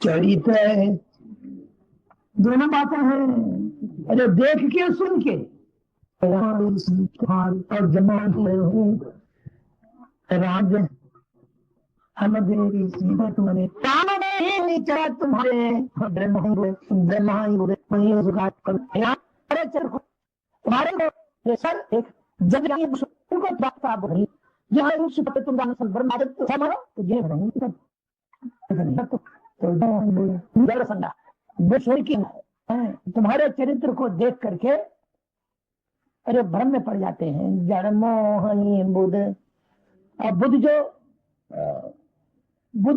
चरित्र है, दोनों बातें हैं। अरे देख के सुन के और जमान हूँ राज हमें तुम्हारे तुम्हारे तुम्हारे सर एक जब उनको प्राप्त भरी यहाँ तुम ब्रह्मा तो ये तुम्हारे चरित्र को देख करके अरे भ्रम में पड़ जाते हैं। जड़ मोहनी बुध, और बुध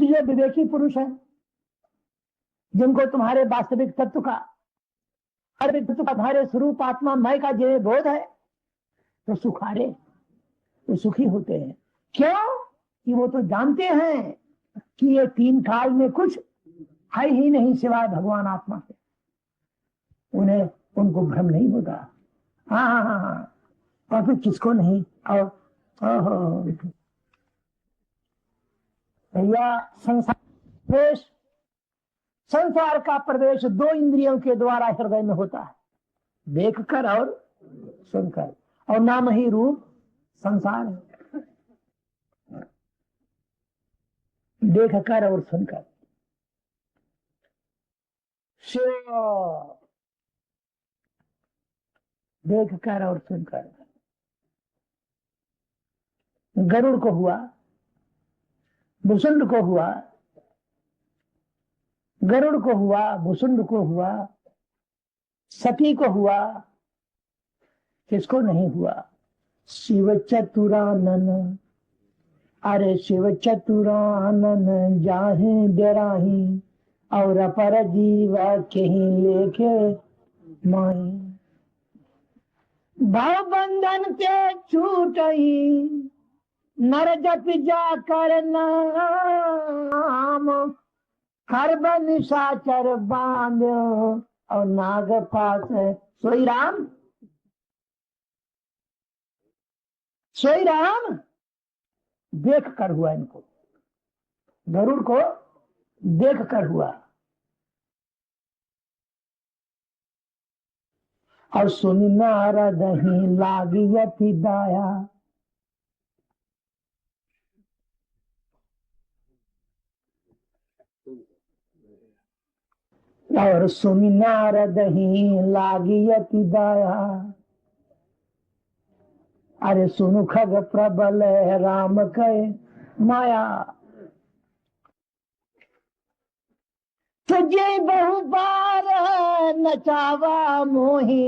जो विवेकी पुरुष है, जिनको तुम्हारे वास्तविक तत्व का तुम्हारे स्वरूप आत्मा मय का जो बोध है, तो सुखारे तो सुखी होते हैं। क्यों? कि वो तो जानते हैं कि ये तीन काल में कुछ है ही नहीं सिवाय भगवान आत्मा से। उन्हें उनको भ्रम नहीं होगा। हाँ हाँ हाँ हाँ, और फिर किसको नहीं। और भैया संसार का प्रवेश दो इंद्रियों के द्वारा हृदय में होता है, देखकर और सुनकर, और नाम ही रूप संसार है। देखकर और सुनकर, देखकर और सुनकर। गरुड़ को हुआ, भुसुंड को हुआ, गरुड़ को हुआ, भुसुंड को हुआ, सती को हुआ, किसको नहीं हुआ? शिव चतुरानन, अरे शिव चतुरानन जाहि डेराही, और अपर जीवा कहीं लेके माही। भाव बंधन के छूटई, नर जप जा कर नाम, खरब निशाचर बांध, और नाग पास सोई राम, सोई राम। देख कर हुआ इनको, गरुड़ को देख कर हुआ। और सुनि नारद ही लागियति दाया, और सुनि नारद ही लागियति दाया, अरे सुनु खग प्रबल राम कहे माया। तुझे बहु बार नचावा मोही,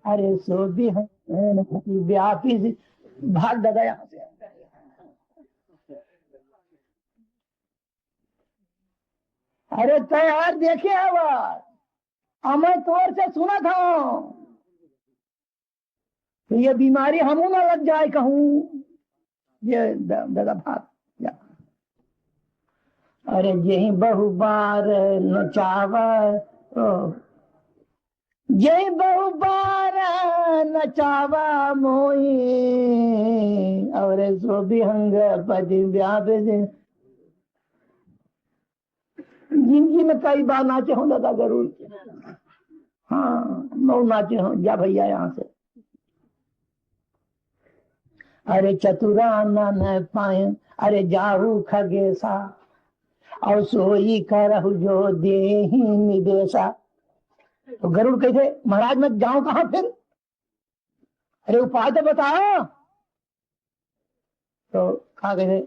अरे सो भी व्यापी भाग दादा यहाँ से। अरे तैयार देखे आवाज, मैं तोर से सुना था तो ये बीमारी हमू ना लग जाए कहूँ, ये दादा भाग। अरे यही बहु बार नचावा, यही बहु बार नचावा मोई, और सो विहंग पति व्यापे। जिंदगी में कई बार नाचे हूँ दादा गरुड़। हाँ मैं नाचे हूँ, जा भैया यहाँ से। अरे चतुरानन पाए, अरे जाहू खगेसा, और सोई करहु जो देहि निदेशा। तो गरुड़ कहते महाराज मैं जाऊं कहां फिर? अरे उपाय तो बताओ। तो कहा कहते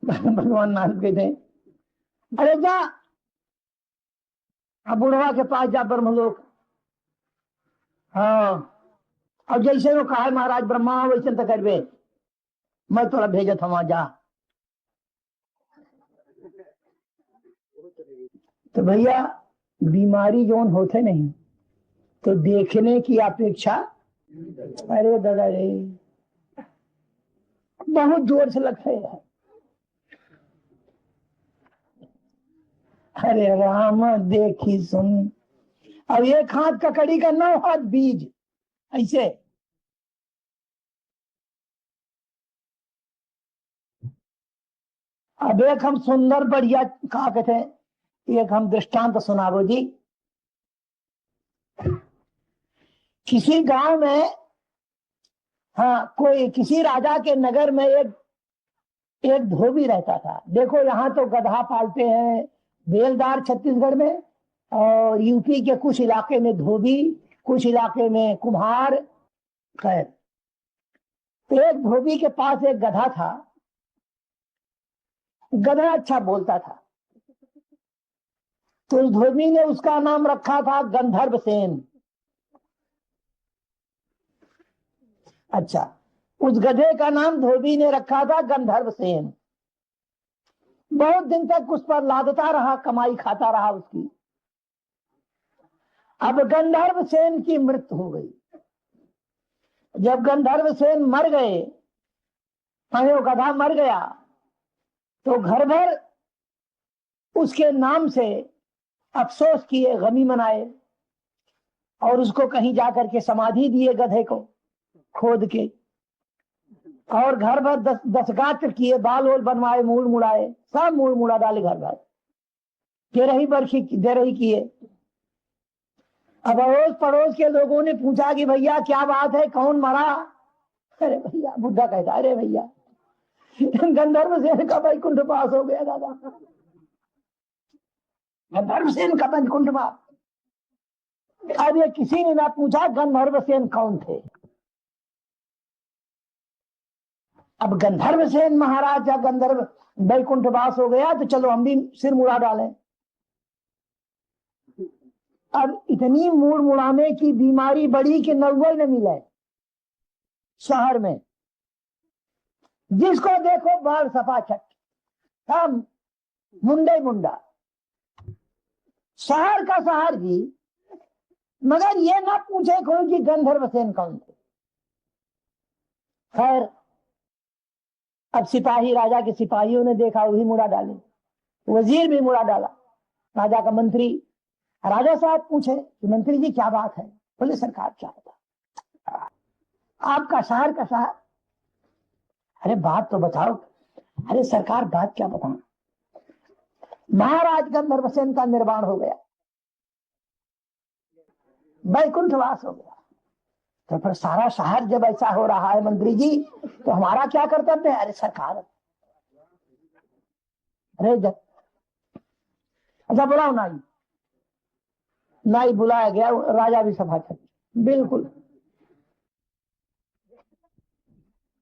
भगवान नारद कहते अरे जा अब बुढ़वा के पास जा ब्रह्मलोक। हाँ, और जैसे वो कहा महाराज ब्रह्मा वैसे तो करबे, मैं थोड़ा भेजत हूँ जा। तो भैया बीमारी जोन होते नहीं तो देखने की अपेक्षा, अरे दादा रे बहुत जोर से लगता है। अरे राम देखी सुन, अब एक हाथ ककड़ी का 9 हाथ बीज, ऐसे अब एक हम सुंदर बढ़िया कहा कहते हैं, एक हम दृष्टांत सुनावो जी। किसी गांव में, हाँ, कोई किसी राजा के नगर में एक धोबी रहता था। देखो यहाँ तो गधा पालते हैं बेलदार छत्तीसगढ़ में, और यूपी के कुछ इलाके में धोबी, कुछ इलाके में कुम्हार। खैर, तो एक धोबी के पास एक गधा था। गधा अच्छा बोलता था, तो उस धोबी ने उसका नाम रखा था गंधर्व सेन। अच्छा, उस गधे का नाम धोबी ने रखा था गंधर्व सेन। बहुत दिन तक उस पर लादता रहा, कमाई खाता रहा उसकी। अब गंधर्व सेन की मृत्यु हो गई। जब गंधर्व सेन मर गए, वो गधा मर गया, तो घर भर उसके नाम से अफसोस किए, गमी मनाए, और उसको कहीं जाकर के समाधि दिए गधे को खोद के, और घर भर दस गात्र किए, बाल वोल बनवाए, मूड़ मुड़ाए, सब मूड़ मुड़ा डाले घर भर, तेरही बरसी देरही किए। अब अड़ोस पड़ोस के लोगों ने पूछा कि भैया क्या बात है, कौन मरा? अरे भैया, बुद्धा कहता, अरे भैया गंधर्व सेन का वैकुंठ वास हो गया दादा। गंधर्व सेन का वैकुंठ वास। अब ये किसी ने ना पूछा गंधर्व सेन कौन थे। अब गंधर्व सेन महाराज या गंधर्व वैकुंठ वास हो गया, तो चलो हम भी सिर मुड़ा डालें। अब इतनी मूड़ मुड़ाने की बीमारी बड़ी कि नौवल न मिले शहर में। जिसको देखो बाल सफा छट, सब मुंडे मुंडा, शहर का शहर जी, मगर ये ना पूछे कोई कि गंधर्व सेन कौन थे। खैर, अब सिपाही, राजा के सिपाहियों ने देखा, वही मुड़ा डाले, वजीर भी मुड़ा डाला, राजा का मंत्री। राजा साहब पूछे कि मंत्री जी क्या बात है? बोले सरकार क्या होता, आपका शहर का शहर। अरे बात तो बताओ। अरे सरकार बात क्या बताऊं, महाराज गंधर्व सेन का निर्वाण हो गया, वैकुंठवास हो गया। तो फिर सारा शहर जब ऐसा हो रहा है मंत्री जी, तो हमारा क्या कर्तव्य है? अरे सरकार, अरे अच्छा बुलाओ नाई। नाई बुलाया गया, राजा भी सभा चल, बिल्कुल।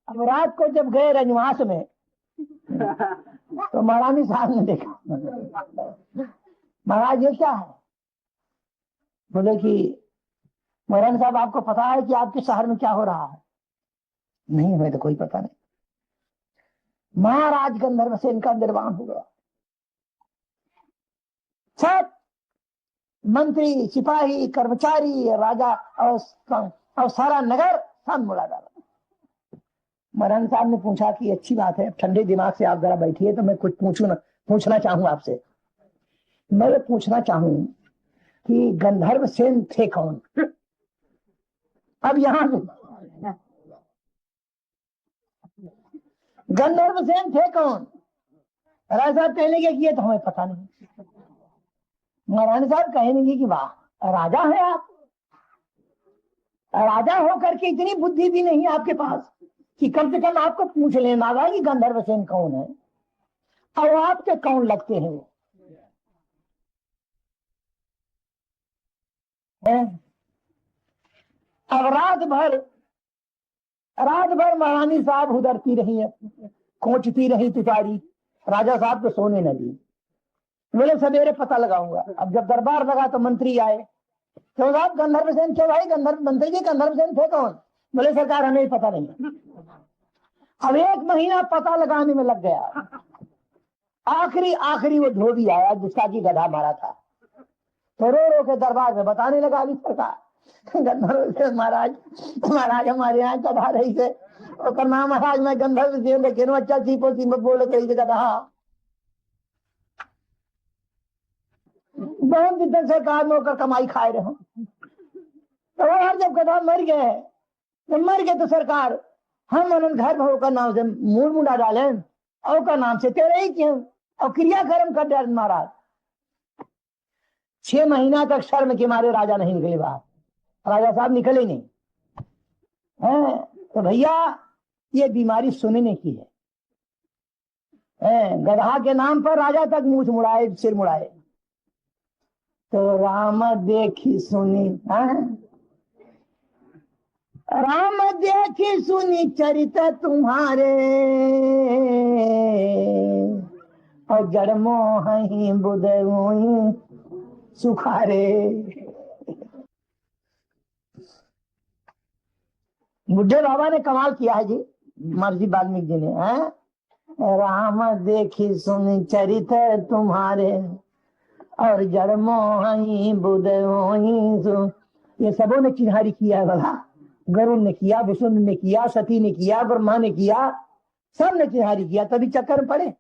अब रात को जब गए रजवास में, तो महारानी साहब ने देखा, महाराज ये क्या है? बोले कि महारानी साहब आपको पता है कि आपके शहर में क्या हो रहा है? नहीं, हमें तो कोई पता नहीं। महाराज गंधर्व सेन का निर्वाण हो गया। सब मंत्री, सिपाही, कर्मचारी, राजा और सारा नगर सब मुड़ा डाला। महारानी साहब ने पूछा कि अच्छी बात है, ठंडे दिमाग से आप जरा बैठिए, तो मैं कुछ पूछना चाहूँ आपसे। मैं पूछना चाहूँ कि गंधर्व सेन थे कौन? अब यहां गंधर्व सेन थे कौन? राजा साहब कहने के ये तो हमें पता नहीं। महारानी साहब कहने की वाह, राजा है आप, राजा होकर के इतनी बुद्धि भी नहीं आपके पास कि कम से कम आपको पूछ लेना था कि गंधर्व सेन कौन है, और आपके कौन लगते हैं वो? अब रात भर महारानी साहब उधरती रही है, कोचती रही तुतारी। राजा साहब तो सोने न दी। बोले सवेरे पता लगाऊंगा। अब जब दरबार लगा तो मंत्री आए, तो साहब गंधर्व सेन थे भाई, मंत्री जी गंधर्व सेन थे कौन? बोले सरकार हमें पता नहीं। अब 1 महीना पता लगाने में लग गया। आखिरी वो धोबी आया जिसका की गधा मारा था, तो रो के दरबार में बताने लगा, अभी सरकार गंधर्व सेन महाराज हमारे यहाँ गधा रही थे, और नाम महाराज मैं गंधर्व सेन, लेकिन अच्छा सीपो सीमत बोले कही गधा। बहुत दिन सरकार में होकर कमाई खाए रहे। तो जब गधा मर गए तो सरकार हम घर होकर नाम से मूड़ मुड़ा डाले, और का नाम से तेरे ही क्यों और क्रियाक्रम कर दिया महाराज। 6 महीना तक शर्म के मारे राजा नहीं निकले बाहर। राजा साहब निकले नहीं है। तो भैया ये बीमारी सुनने की है। गधा के नाम पर राजा तक मुंह मुड़ाए, सिर मुड़ाए। तो राम देखी सुनी, राम देखी सुनी चरित तुम्हारे, और जड़ मोहि बुध सुखारे। बुढ़े बाबा ने कमाल किया है जी, महर्षि वाल्मीकि जी ने। राम देखी सुनी चरित तुम्हारे, और जड़ मोहि बुध ये सबों ने चिन्हारी किया है। भला गरुड़ ने किया, वसुंध ने किया, सती ने किया, ब्रह्मा ने किया, सब ने चिन्हारी किया, तभी चक्कर पड़े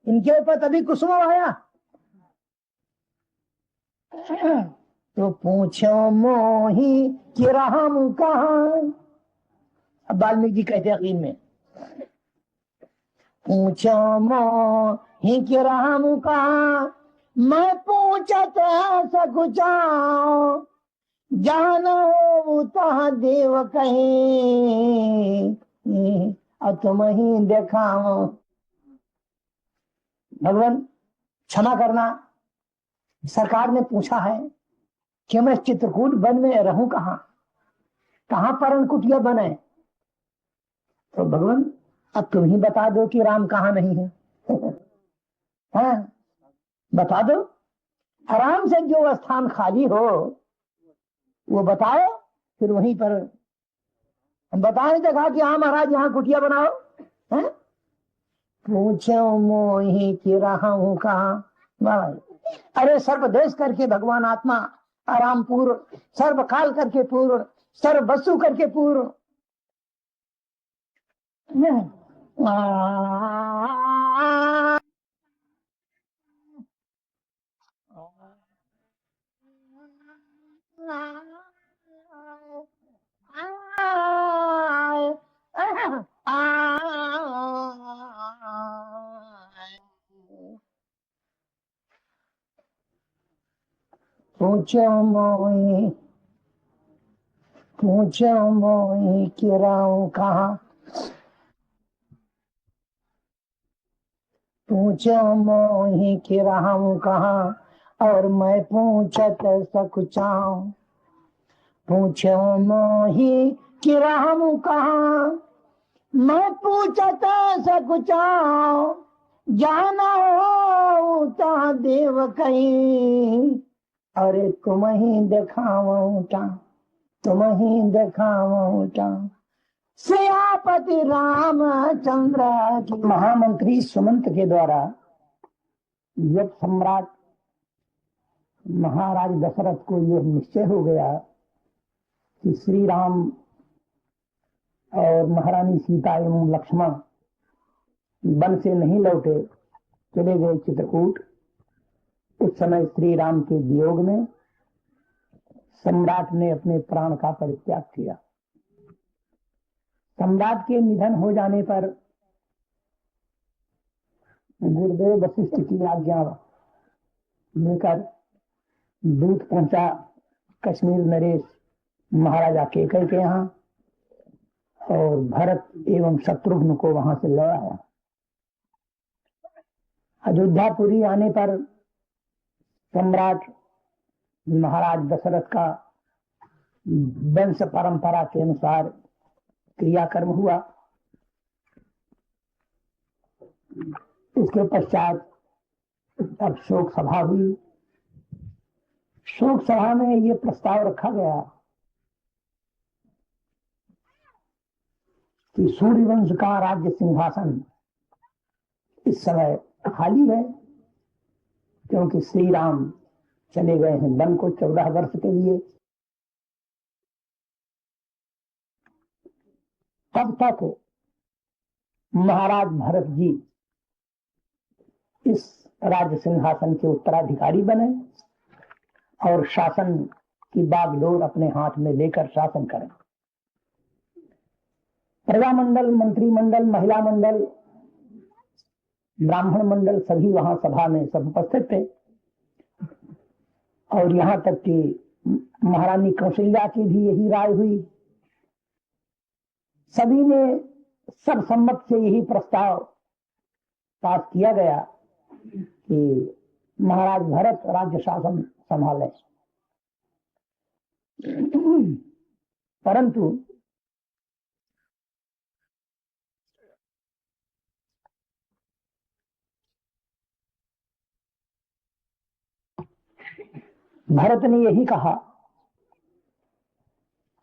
इनके ऊपर, तभी कुसुम आया। तो पूछो मोही कि राम कहाँ। अब वाल्मीकि जी कहते हैं में, पूछो मोही कि राम कहाँ, मैं पूछत सकुचाऊं, जानो तहाँ देव कहीं, और तुम ही देखाओ। भगवान क्षमा करना, सरकार ने पूछा है कि मैं चित्रकूट वन में रहूं कहाँ, कहाँ पर कुटिया बने। तो भगवान अब तुम ही बता दो कि राम कहाँ नहीं है। हाँ बता दो, आराम से जो स्थान खाली हो वो बताओ, फिर वहीं पर हम बताने तो कहा कि हाँ महाराज यहाँ कुटिया बनाओ। है पूछो मोही कि रहूं कहाँ। अरे सर्वदेश करके भगवान आत्मा आराम पूर्व, सर्व काल करके पूर्व, सर्व वस्तु करके पूर्व। पूछो मोही कि रहूं कहाँ, पूछो मोही कि रहूं कहाँ, और मैं पूछत सकुचाऊं। पूछो मोही कि रहूं कहाँ, मैं पूछत सकुचाऊं, जाना हो तहाँ देव कहीं, अरे तुम ही दिखाओ ता, तुम ही दिखाओ ता। सेनापति रामचंद्र की महामंत्री सुमंत के द्वारा जब सम्राट महाराज दशरथ को यह निश्चय हो गया कि श्री राम और महारानी सीता एवं लक्ष्मण वन से नहीं लौटे, चले गए चित्रकूट। उस समय श्री राम के वियोग में सम्राट ने अपने प्राण का परित्याग किया। सम्राट के निधन हो जाने पर गुरुदेव वशिष्ठ की आज्ञा लेकर दूत पहुंचा कश्मीर नरेश महाराजा केकई के यहाँ, और भरत एवं शत्रुघ्न को वहां से ले आया। अयोध्यापुरी आने पर सम्राट महाराज दशरथ का वंश परंपरा के अनुसार क्रियाकर्म हुआ। इसके पश्चात अब शोक सभा हुई। शोक सभा में ये प्रस्ताव रखा गया कि सूर्यवंश का राज्य सिंहासन इस समय खाली है, क्योंकि श्री राम चले गए हैं वन को 14 वर्ष के लिए। तब तक महाराज भरत जी इस राज्य सिंहासन के उत्तराधिकारी बने और शासन की बागडोर अपने हाथ में लेकर शासन करें। प्रजामंडल, मंत्रिमंडल, महिला मंडल ब्राह्मण मंडल सभी वहां सभा में सब उपस्थित थे, और यहाँ तक कि महारानी कौशल्या की भी यही राय हुई। सभी ने सर्वसम्मत से यही प्रस्ताव पास किया गया कि महाराज भरत राज्य शासन संभाले। परंतु भरत ने यही कहा,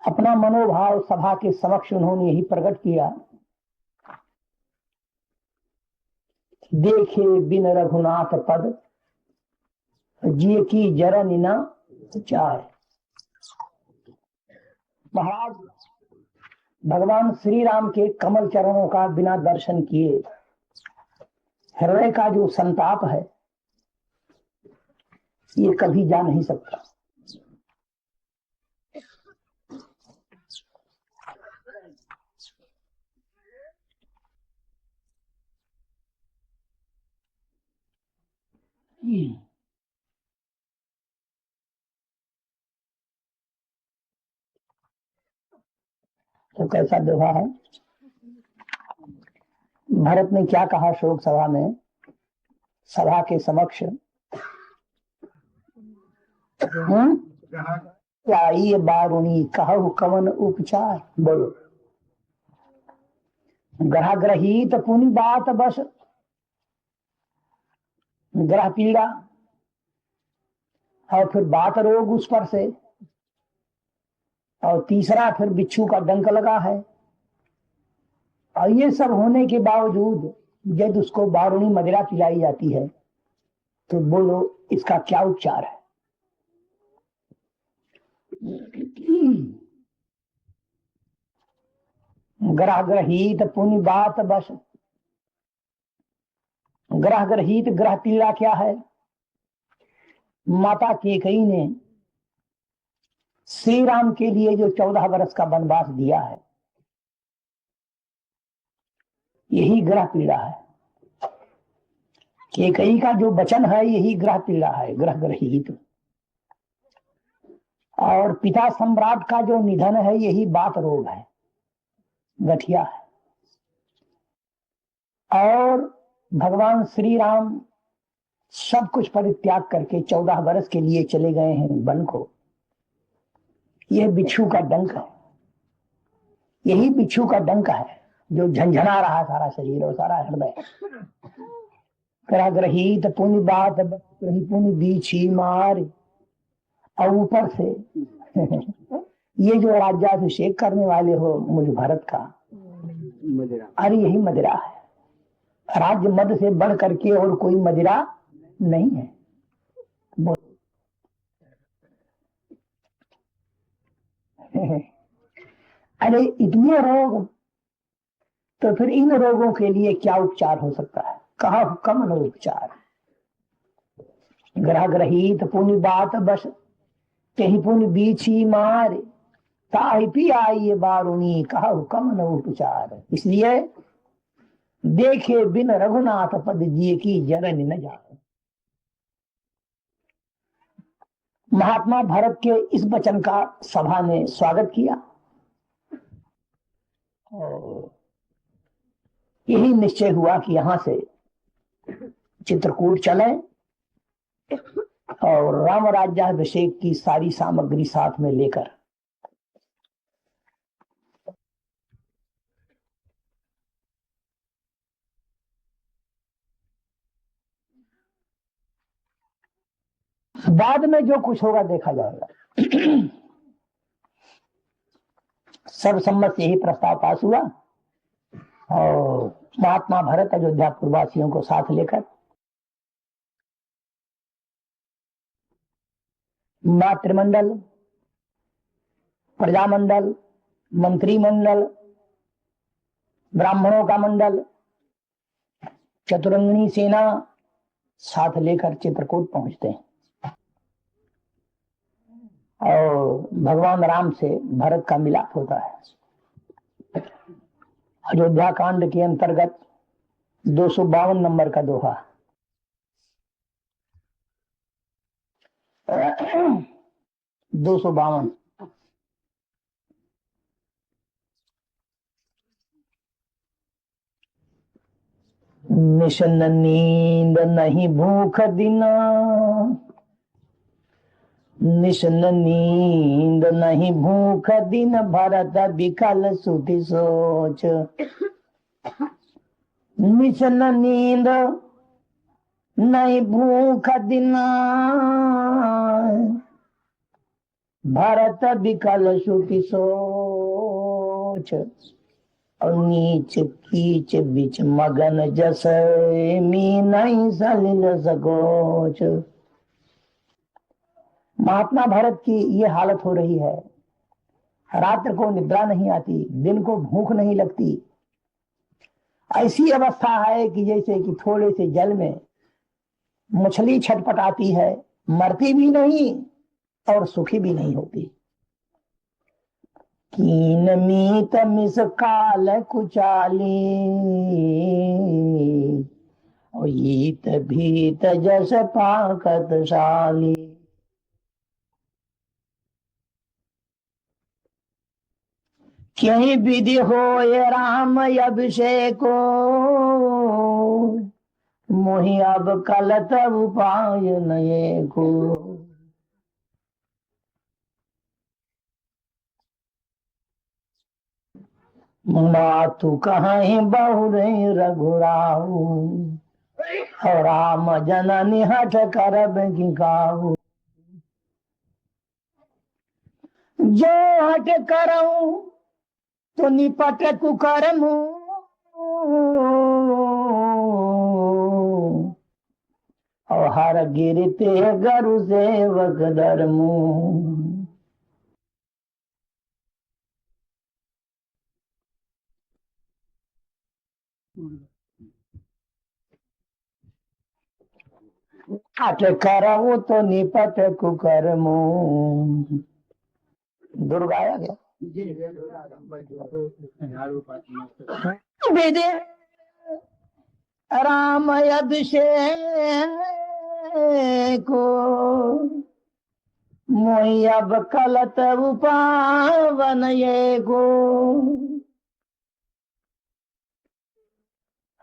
अपना मनोभाव सभा के समक्ष उन्होंने यही प्रकट किया, देखे बिन रघुनाथ पद जिय की जरन न चाहे। महाराज भगवान श्री राम के कमल चरणों का बिना दर्शन किए हृदय का जो संताप है ये कभी जा नहीं सकता। तो कैसा दोहा है। भरत ने क्या कहा शोक सभा में, सभा के समक्ष, क्या ये बारुणी कहु कवन उपचार। बोलो, ग्रह ग्रहित पुनि बात बस, ग्रह पीड़ा और फिर बात रोग उस पर से, और तीसरा फिर बिच्छू का डंक लगा है। और ये सब होने के बावजूद यदि उसको बारूणी मदिरा पिलाई जाती है तो बोलो इसका क्या उपचार है। ग्रह ग्रहित पुनि बात बस, ग्रह ग्रहित ग्रह पीड़ा क्या है। माता केकई ने श्री राम के लिए जो 14 वर्ष का वनवास दिया है यही ग्रह पीड़ा है। केकई का जो वचन है यही ग्रह पीड़ा है, ग्रह ग्रहित। और पिता सम्राट का जो निधन है यही बात रोग है, गठिया है। और भगवान श्री राम सब कुछ परित्याग करके 14 वर्ष के लिए चले गए हैं वन को, यह बिच्छू का डंक है। यही बिच्छू का डंक है जो झंझना रहा सारा शरीर और सारा हृदय। ग्रहित पुनि बात पुनि बीछी मार। और ऊपर से ये जो राज्याभिषेक करने वाले हो मुझ भरत का, अरे यही मदिरा है। राज्य मद से बढ़ करके और कोई मदिरा नहीं है। अरे इतने रोग, तो फिर इन रोगों के लिए क्या उपचार हो सकता है। कहा कम उपचार। ग्रह ग्रहित पुनि बात बस, कहीं पुनि बीछी मार। ताहि पियाई बारुणी कहा कम न उपचार। इसलिए देखे बिन रघुनाथ पद जिय की जरन न जाए। महात्मा भरत के इस वचन का सभा ने स्वागत किया और यही निश्चय हुआ कि यहां से चित्रकूट चले और राम राज्याभिषेक की सारी सामग्री साथ में लेकर बाद में जो कुछ होगा देखा जाएगा। सर्वसम्मत यही प्रस्ताव पास हुआ और महात्मा भरत अयोध्या पूर्ववासियों को साथ लेकर मातृमंडल, प्रजामंडल, मंत्रिमंडल, ब्राह्मणों का मंडल, चतुरंगिणी सेना साथ लेकर चित्रकूट पहुंचते हैं और भगवान राम से भरत का मिलाप होता है। अयोध्या कांड के अंतर्गत 252 नंबर का दोहा। 252। निशन नींद नहीं भूख दिना, निशन नींद नहीं भूख दिन भरत बिकल सुधि सोच। निशन नींद नहीं भूख दिना, भरत बिकल सुधि सोच। और नीच कीच बिच मगन जस मी नहीं सलिल सकोच। महात्मा भरत की ये हालत हो रही है, रात्र को निद्रा नहीं आती, दिन को भूख नहीं लगती। ऐसी अवस्था है कि जैसे कि थोड़े से जल में मछली छटपटाती है, मरती भी नहीं और सुखी भी नहीं होती। कीन मीत मिस काल कुचाली, और ईत भीत जस पाकत शाली। क्यों विधि हो ये राम अभिषेको, मोहि अब कल तब उपाय नये को। मातु कहीं बहुरे रघुराऊ, और राम जननी हठ करब की काहू। जो हठ करऊं तो निपट कुकर्म, और हर गिरते गरु सेवक धर्मू। हठ करऊं तो निपट कुकर्म। दुर्गाया गया विधि राम अभिषेक को, मोहि अब कल तब पावन ये को।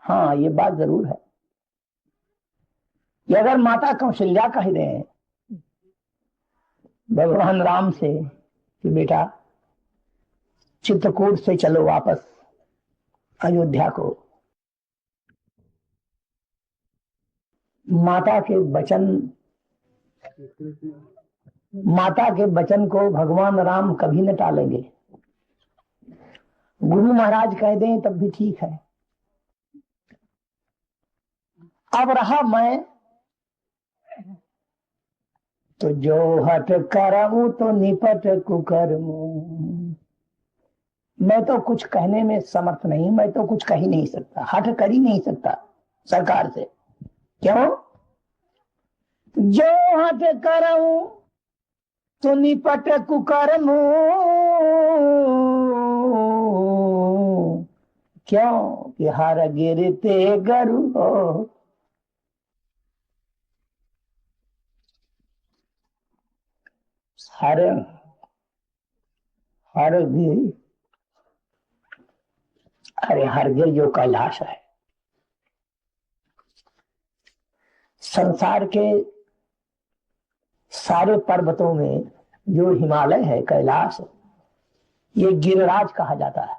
हाँ, ये बात जरूर है कि अगर माता कौशल्या कह दें भगवान राम से कि बेटा चित्रकूट से चलो वापस अयोध्या को, माता के वचन को भगवान राम कभी न टालेंगे। गुरु महाराज कह दें तब भी ठीक है। अब रहा मैं, तो जो हट करऊं तो निपट कुकर्म। मैं तो कुछ कहने में समर्थ नहीं, मैं तो कुछ कह ही नहीं सकता, हट कर ही नहीं सकता सरकार से। क्यों? जो हट करऊं तो निपट कुकर्म। क्यों कि हर गिरते गरु हो। हर गिर, अरे हर गिर जो कैलाश है, संसार के सारे पर्वतों में जो हिमालय है, कैलाश, ये गिरिराज कहा जाता है।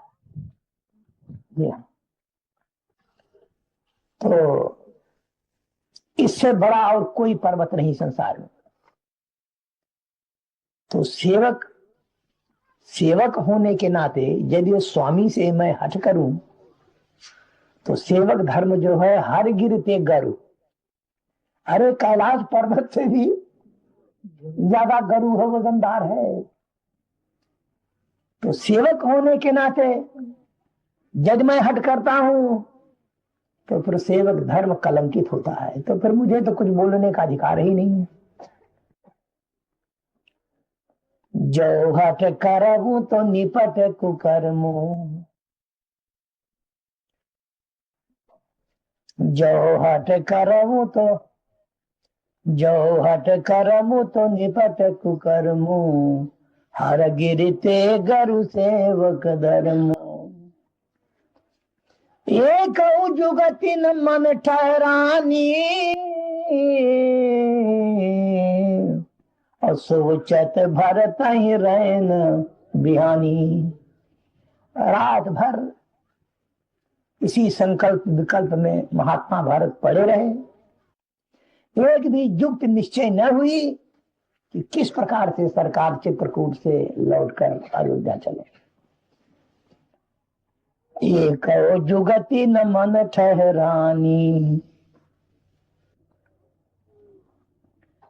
जी हाँ। तो इससे बड़ा और कोई पर्वत नहीं संसार में। तो सेवक होने के नाते यदि स्वामी से मैं हट करूं तो सेवक धर्म जो है हर गिरते गरु। अरे कैलाश पर्वत से भी ज्यादा गरु है, वजनदार है। तो सेवक होने के नाते जब मैं हट करता हूं तो फिर सेवक धर्म कलंकित होता है, तो फिर मुझे तो कुछ बोलने का अधिकार ही नहीं है। जो हट करऊं तो निपट कुकर्म। जो हट करमु तो जो हट करमु तो निपट कुकर्मु, हर गिरते गरु सेवक धर्मु। एक जुगति न मन ठहरानी, और सोचत भरत ही रहन बिहानी। रात भर इसी संकल्प विकल्प में महात्मा भारत पड़े रहे। एक भी युक्त निश्चय न हुई कि किस प्रकार से सरकार चित्रकूट से लौटकर अयोध्या चले। एक जुगति न मन ठहरानी,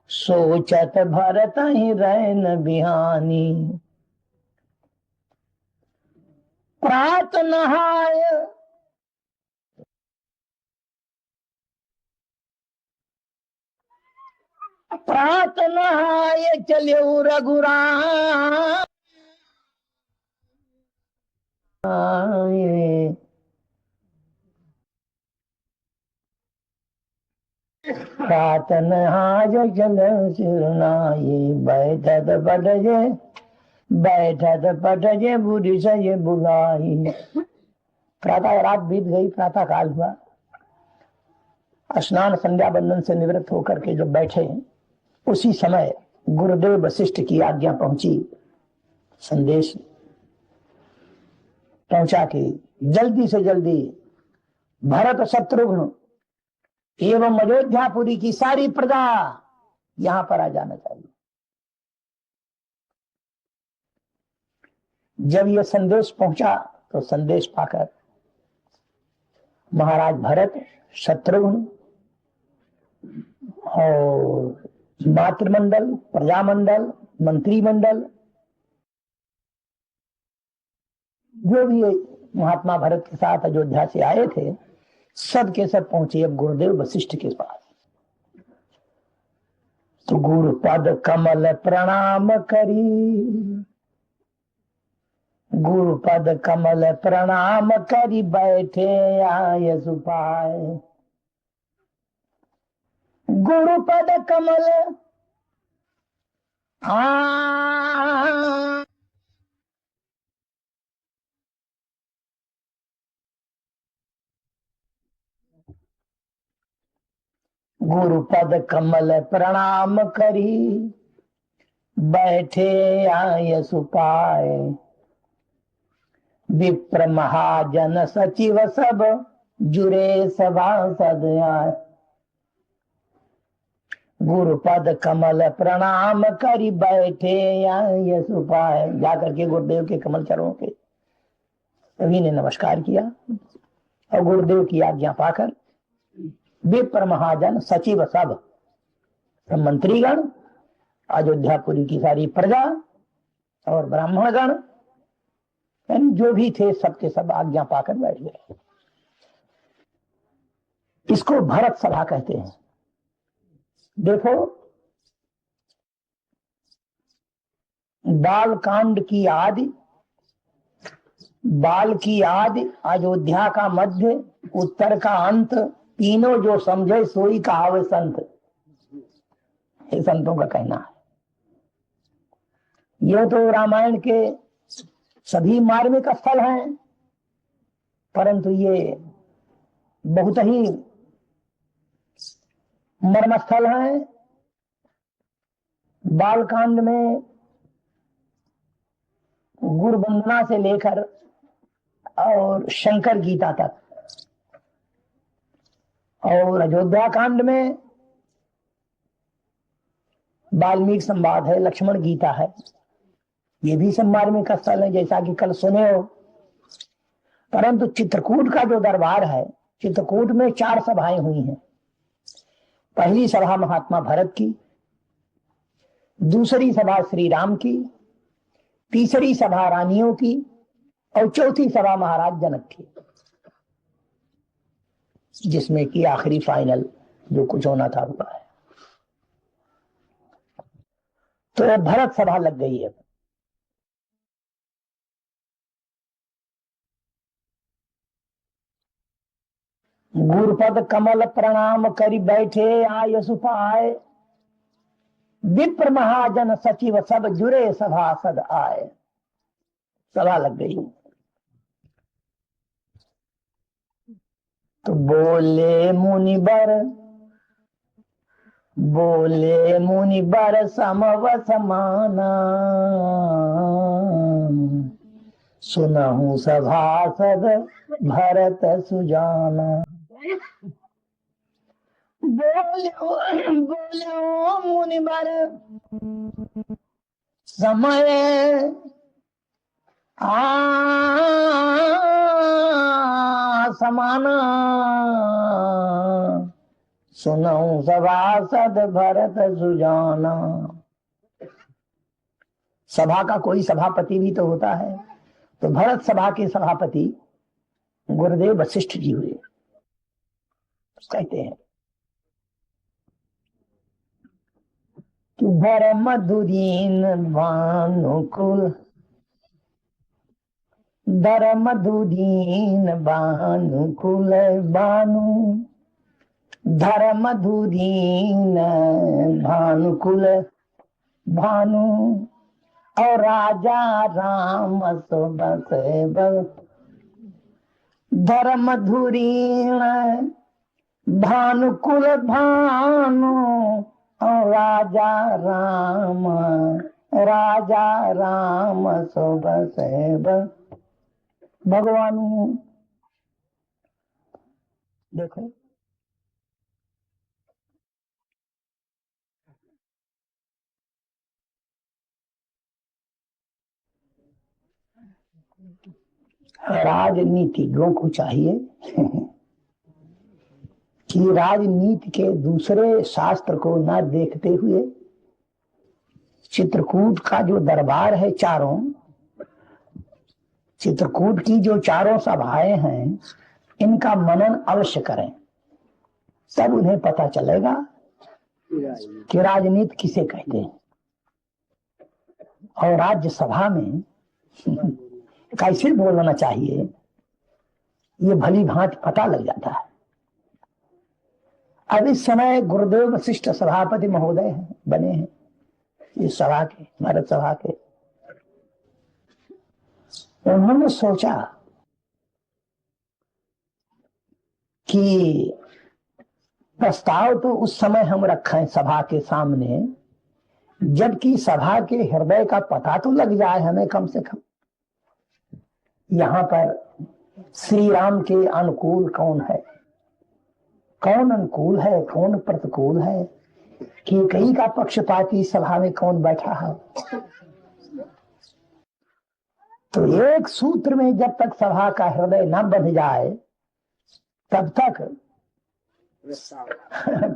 सोचत भरत ही रहन बिहानी। प्रात नहाय प्रात नहाय चले रघुराम, प्रात नहाय चले सिरनाये। बैठत पटजे बुढ़ी से बुलाई। प्रातः रात बीत गई, प्रातः काल हुआ। स्नान संध्या बंदन से निवृत्त होकर के जब बैठे, उसी समय गुरुदेव वशिष्ठ की आज्ञा पहुंची। संदेश पहुंचा कि जल्दी से जल्दी भरत शत्रुघ्न एवं अयोध्यापुरी की सारी प्रजा यहां पर आ जाना चाहिए। जब यह संदेश पहुंचा तो संदेश पाकर महाराज भरत, शत्रुघ्न और मातृमंडल, प्रजामंडल, मंत्रिमंडल, जो भी महात्मा भरत के साथ अयोध्या से आए थे, सब के सब पहुंचे अब गुरुदेव वशिष्ठ के पास। तो गुरु पद कमल प्रणाम करी, गुरु पद कमल प्रणाम करी, बैठे आय सुपाय। गुरु पद कमल गुरु पद कमल प्रणाम करी, बैठे आय सुपाय। विप्र महाजन सचिव सब जुरे सभासद आए। गुरु पद कमल प्रणाम करी, बैठे आय सुपाय। जाकर के गुरुदेव के कमल चरणों के सभी ने नमस्कार किया और गुरुदेव की आज्ञा पाकर विप्र महाजन सचिव सब मंत्रीगण, अयोध्यापुरी की सारी प्रजा और ब्राह्मणगण, जो भी थे सबके सब आज्ञा पाकर बैठ गए। इसको भरत सभा कहते हैं। देखो, बाल की आदि, अयोध्या का मध्य, उत्तर का अंत, तीनों जो समझे सोई कहावे संत। ये संतों का कहना है। यह तो रामायण के सभी मार्मिक स्थल हैं, परंतु ये बहुत ही मर्मस्थल हैं। बालकांड में गुरु वंदना से लेकर और शंकर गीता तक, और अयोध्या कांड में वाल्मीकि संवाद है, लक्ष्मण गीता है। ये भी सब मार्मिक स्थल है, जैसा कि कल सुने हो। परंतु चित्रकूट का जो दरबार है, चित्रकूट में 4 सभाएं हुई हैं। पहली सभा महात्मा भरत की, दूसरी सभा श्री राम की, तीसरी सभा रानियों की, और चौथी सभा महाराज जनक की, जिसमें कि आखिरी फाइनल जो कुछ होना था हुआ है। तो भरत सभा लग गई है। गुरुपद कमल प्रणाम करी बैठे आयस पाए, विप्र महाजन सचिव सब जुरे सभासद आए। सभा लग गई तो बोले मुनिबर समव समाना, सुनहु सभासद भरत सुजाना। बोले मुनिबर समय समाना, सुनहु सभासद भरत सुजाना। सभा का कोई सभापति भी तो होता है, तो भरत सभा के सभापति गुरुदेव वशिष्ठ जी हुए। कहते हैं कि भर मधुरीन भानुकुल, दर मधुरीन भानुकुल भानु, धर मधुरीन भानुकुल भानु, और राजा राम सो बस धर मधुरीन भानुकुल भानु, और राजा राम सो बस भगवान। देखो राजनीतिज्ञों को चाहिए कि राजनीति के दूसरे शास्त्र को न देखते हुए चित्रकूट का जो दरबार है, चारों चित्रकूट की जो चारों सभाएं हैं, इनका मनन अवश्य करें, तब उन्हें पता चलेगा कि राजनीति किसे कहते हैं और राज्यसभा में कैसे बोलना चाहिए, ये भली भांति पता लग जाता है। अब इस समय गुरुदेव वशिष्ठ सभापति महोदय हैं, बने हैं इस सभा के, भारत सभा के। उन्होंने सोचा कि प्रस्ताव तो उस समय हम रखें सभा के सामने, जबकि सभा के हृदय का पता तो लग जाए हमें कम से कम। यहाँ पर श्री राम के अनुकूल कौन है, कौन अनुकूल है, कौन प्रतिकूल है, कि कई का पक्षपाती सभा में कौन बैठा है। तो एक सूत्र में जब तक सभा का हृदय न बंध जाए, तब तक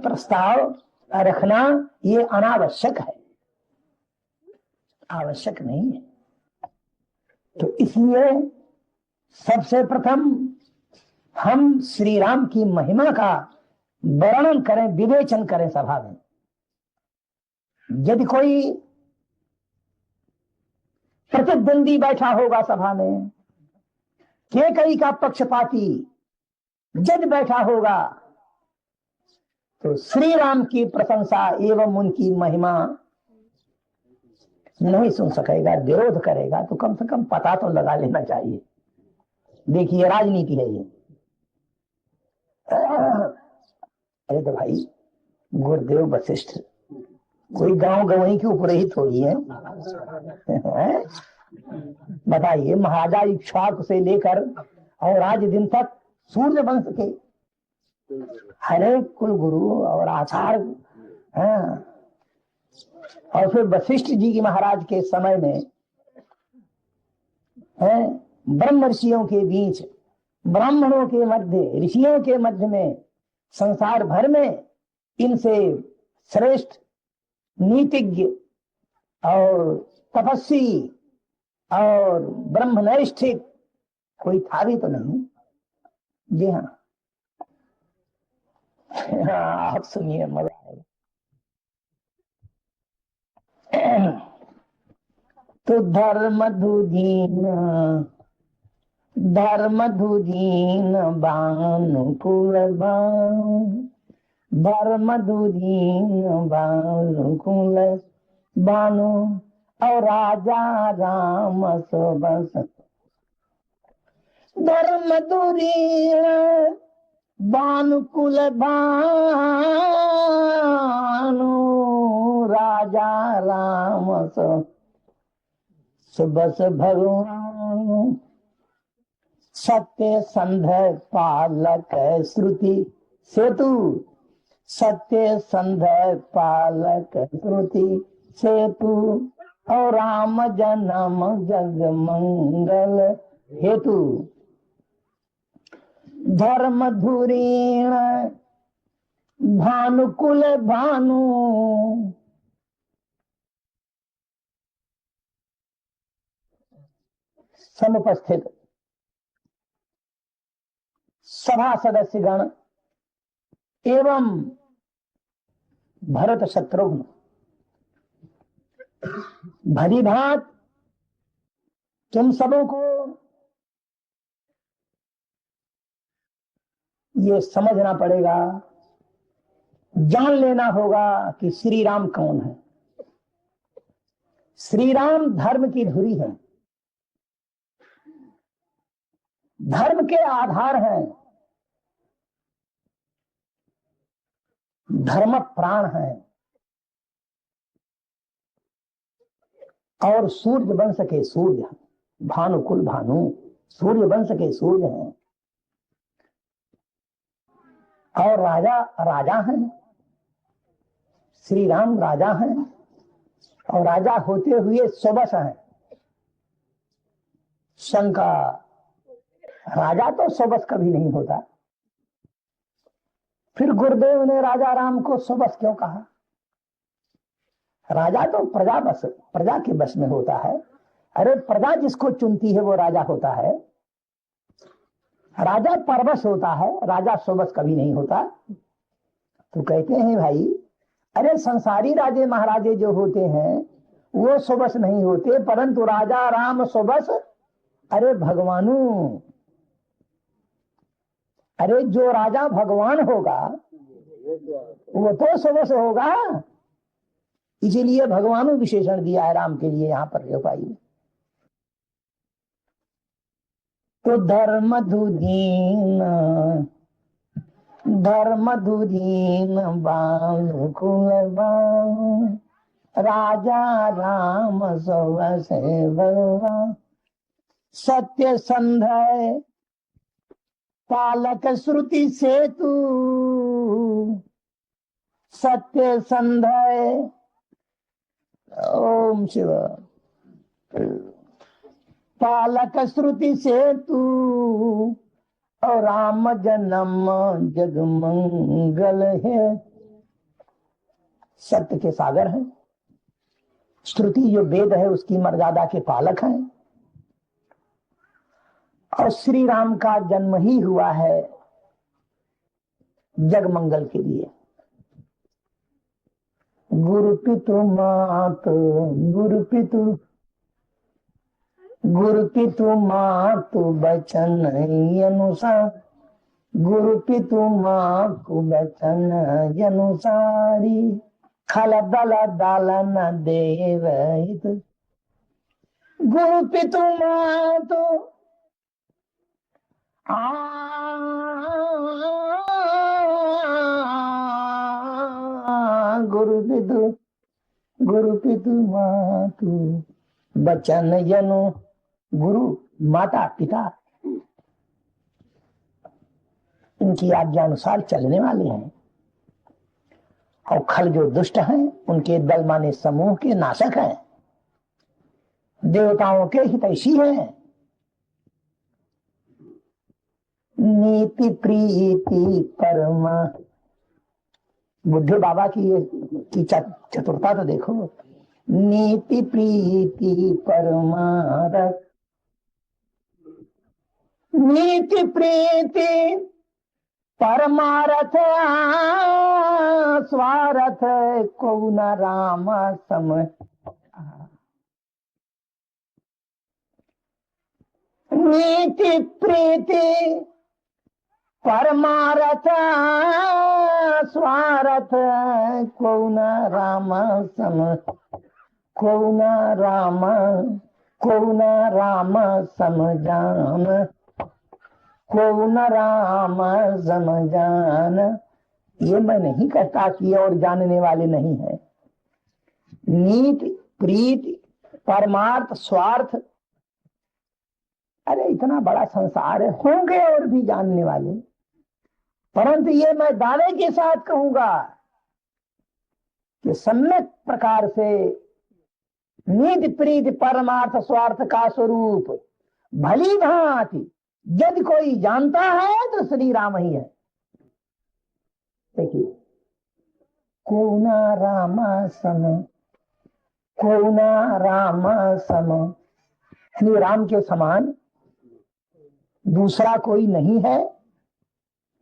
प्रस्ताव रखना ये अनावश्यक है, आवश्यक नहीं है। तो इसलिए सबसे प्रथम हम श्री राम की महिमा का वर्णन करें, विवेचन करें सभा में। यदि कोई प्रतिद्वंदी बैठा होगा सभा में, के कई का पक्षपाती जज बैठा होगा, तो श्री राम की प्रशंसा एवं उनकी महिमा नहीं सुन सकेगा, विरोध करेगा। तो कम से कम पता तो लगा लेना चाहिए। देखिए राजनीति है ये। अरे तो भाई गुरुदेव वशिष्ठ कोई गांव गवई के ऊपर ही थोड़ी है। बताइए, महाराजा इक्ष्वाकु से लेकर और आज दिन तक सूर्य वंश के हरे कुल गुरु और आचार्य, और फिर वशिष्ठ जी की महाराज के समय में ब्रह्म ऋषियों के बीच, ब्राह्मणों के मध्य, ऋषियों के मध्य में, संसार भर में इनसे श्रेष्ठ नीतिज्ञ और तपस्वी और ब्रह्मनिष्ठिक कोई था भी तो नहीं। जी हाँ, आप सुनिए, मजा आएगा। तो धर्म धुधीन धर्म धुरीन भानुकुल भानु, धर्म धुरीन भानुकुल भानु, और राजा राम सो बस। धर्म धुरीन भानुकुल भानु, राजा राम सो सुबस भगवान। सत्य संध पालक श्रुति सेतु, सत्य संध पालक श्रुति सेतु, और राम जन्म जग मंगल हेतु। धर्म धुरीण भानुकुल भानु, समुपस्थित सभा सदस्यगण एवं भरत शत्रुघ्न भली भांत तुम सबों को ये समझना पड़ेगा, जान लेना होगा कि श्री राम कौन है। श्री राम धर्म की धुरी है, धर्म के आधार हैं, धर्म प्राण है, और सूर्य बन सके सूर्य, भानुकुल भानु, सूर्य बन सके सूर्य है, और राजा राजा है, श्री राम राजा हैं, और राजा होते हुए सोबस हैं। शंका, राजा तो सोबस कभी नहीं होता, फिर गुरुदेव ने राजा राम को सोबस क्यों कहा? राजा तो प्रजा बस, प्रजा के बस में होता है। अरे प्रजा जिसको चुनती है वो राजा होता है, राजा परवश होता है, राजा सोबस कभी नहीं होता। तो कहते हैं भाई, अरे संसारी राजे महाराजे जो होते हैं वो सोबस नहीं होते, परंतु राजा राम सोबस। अरे भगवानु, अरे जो राजा भगवान होगा वो तो सोबस होगा, इसीलिए भगवानु विशेषण दिया है राम के लिए यहाँ पर पाइए। तो धर्म धुरीन भानुकुल भानु, राजा राम सोबस भगवान। सत्य संधय पालक श्रुति सेतु, सत्य संधय ओम शिव पालक श्रुति सेतु, और राम जन्म जग मंगल है। सत्य के सागर है, श्रुति जो वेद है उसकी मर्यादा के पालक हैं, और श्री राम का जन्म ही हुआ है जग मंगल के लिए। गुरु पितु मात गुरु पितु मातु बचन अनुसार, गुरु पितु मातु बचन अनुसारी, खल दल दालन देव हित। गुरु पितु मातु गुरु पितु मातु बचन जनु, गुरु माता पिता इनकी आज्ञा अनुसार चलने वाले हैं, और खल जो दुष्ट हैं उनके दल माने समूह के नाशक हैं, देवताओं के हितैषी हैं। नीति प्रीति परमा, बुद्धे बाबा की चतुरता तो देखो। नीति प्रीति परमारथ, नीति प्रीति परमारथ, स्वारथ को न राम सम। नीति प्रीति परमारथ स्वार्थ को न राम सम, को न राम, को न राम समझान, को न राम समझान। ये मैं नहीं कहता कि और जानने वाले नहीं है। नीति प्रीति परमार्थ स्वार्थ, अरे इतना बड़ा संसार है, होंगे और भी जानने वाले, परंतु ये मैं दावे के साथ कहूंगा कि सम्यक प्रकार से नीति प्रीति परमार्थ स्वार्थ का स्वरूप भली भांति यदि कोई जानता है तो श्री राम ही है। देखिए, को न राम सम, को न राम सम, यानी राम के समान दूसरा कोई नहीं है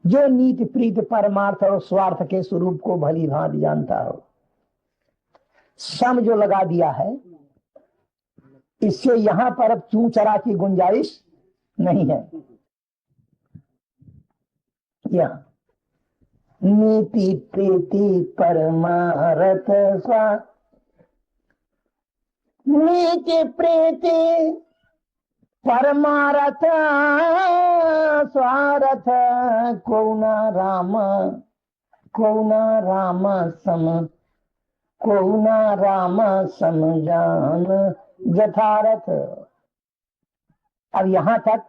जो नीति प्रीति परमार्थ और स्वार्थ के स्वरूप को भली भांति जानता हो। सम जो लगा दिया है, इससे यहां पर अब चू चरा की गुंजाइश नहीं है। यहाँ नीति प्रीति परमार्थ स्वार्थ, नीति प्रीति परमारथ स्वार्थ को न राम, को न राम सम, को न राम समझान यथारथ। अब यहां तक,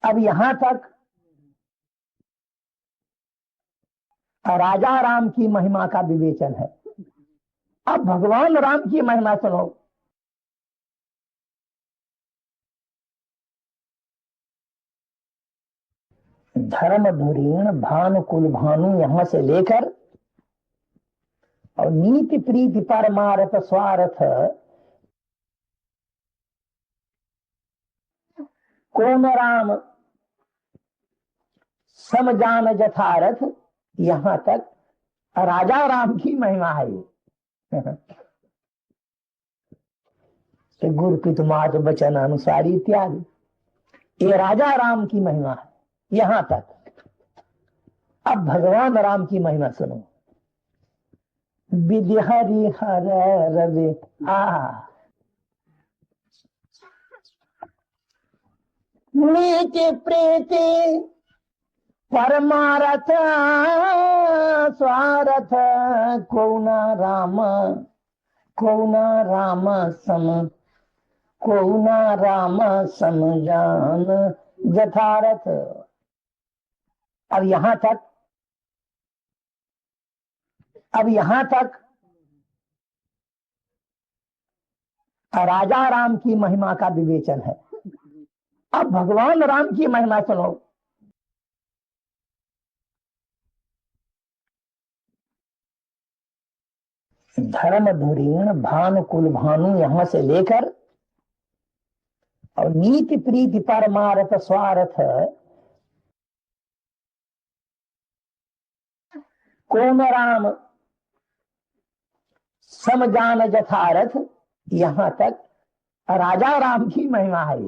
अब यहां तक राजा राम की महिमा का विवेचन है। अब भगवान राम की महिमा सुनो। धर्म धुरीण भानुकुल भानु, यहां से लेकर और नीति प्रीति परमार्थ स्वार्थ कोन राम समजान यथारथ, यहां तक राजा राम की महिमा है। ये गुरु पितुमात वचन अनुसारी इत्यादि, ये राजा राम की महिमा है यहां तक। अब भगवान राम की महिमा सुनो। विधि हरि हर रवि नीति प्रीति परमारथ स्वार्थ को न राम, को न राम सम, को न राम समझान यथारथ। अब यहां तक, अब यहां तक राजा राम की महिमा का विवेचन है। अब भगवान राम की महिमा सुनो। धर्म धुरीण भानुकुल भानु, यहां से लेकर और नीति प्रीति परमार्थ स्वार्थ कोन राम समजान यथारथ, यहां तक राजा राम की महिमा है।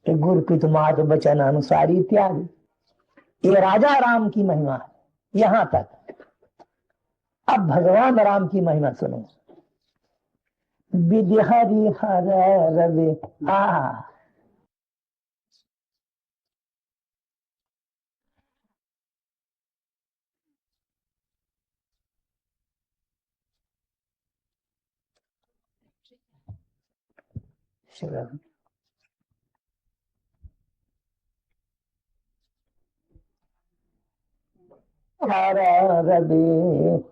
ये गुरु पितुमात वचन अनुसारी इत्यादि, ये राजा राम की महिमा है यहां तक। अब भगवान राम की महिमा सुनो। विधि हरि हर रवि हर रवि